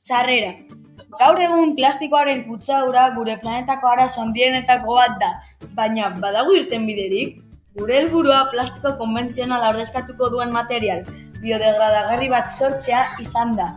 Sarrera. Gaur egun plastikoaren kutsadura gure planetako arazo handienetako bat da, baina badago irtenbiderik? Gure helburua plastiko konbentzionala ordezkatuko duen material biodegradagarri bat sortzea izan da.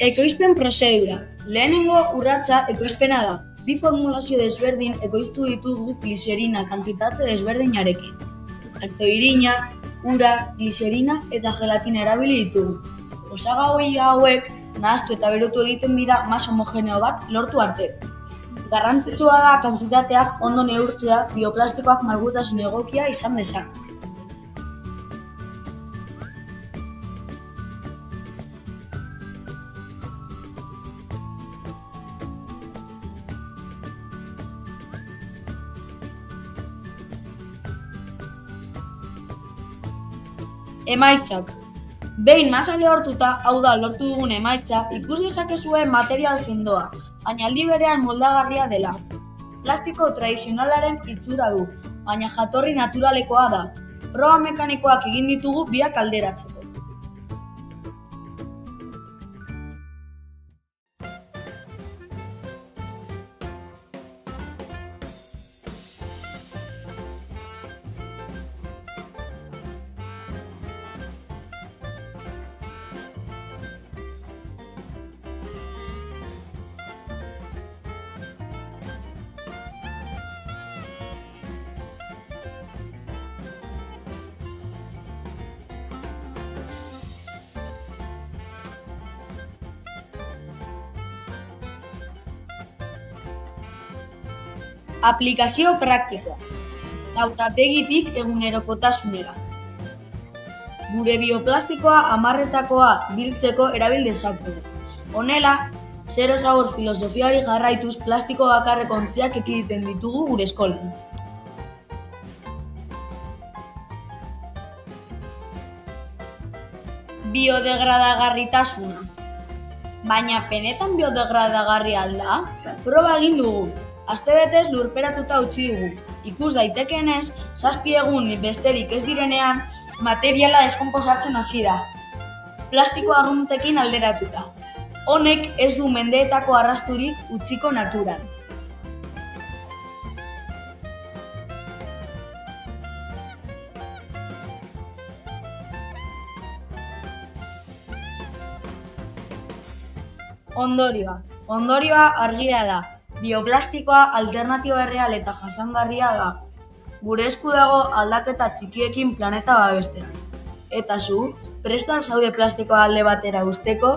Ekoizpen prozedura. Lehenengo urratsa ekoizpena da. Bi formulazio desberdin ekoiztu ditugu gliserina kantitate desberdinarekin. Altoirina, ura, gliserina eta gelatina erabili ditugu. Osagai hauek nahastu eta berotu egiten dira masa homogeneo bat lortu arte. Garrantzitsua da kantitateak ondo neurtzea bioplastikoak malgutasun egokia izan dezan. Emaitzak. Behin masa lehortuta, hau da lortu dugun emaitza, ikus dezakezue material sendoa, baina aldi berean moldagarria dela. Plastiko tradizionalaren itxura du, baina jatorri naturalekoa da. Proba mekanikoak egin ditugu biak alderatzeko. Aplikazio praktikoa. Laborategitik egunerokotasunera. Gure bioplastikoa hamarretakoa biltzeko erabil dezakegu. Honela, zero zabor filosofiari jarraituz plastiko bakarreko ontziak ekiditen ditugu gure eskolan. Biodegradagarritasuna. Baina benetan biodegradagarria al da? Proba egin dugu. Astebetez lurperatuta utzi dugu. Ikus daitekeenez, 7 egun besterik ez direnean, materiala deskonposatzen hasi da. Plastiko arruntekin alderatuta. Honek ez du mendeetako arrasturik utziko naturan. Ondorioa argia da. Bioplastikoa alternatiba erreal eta jasangarria da. Gure esku dago aldaketa txikiekin planeta babestea. Eta zu, prestan zaude plastikoa alde batera uzteko?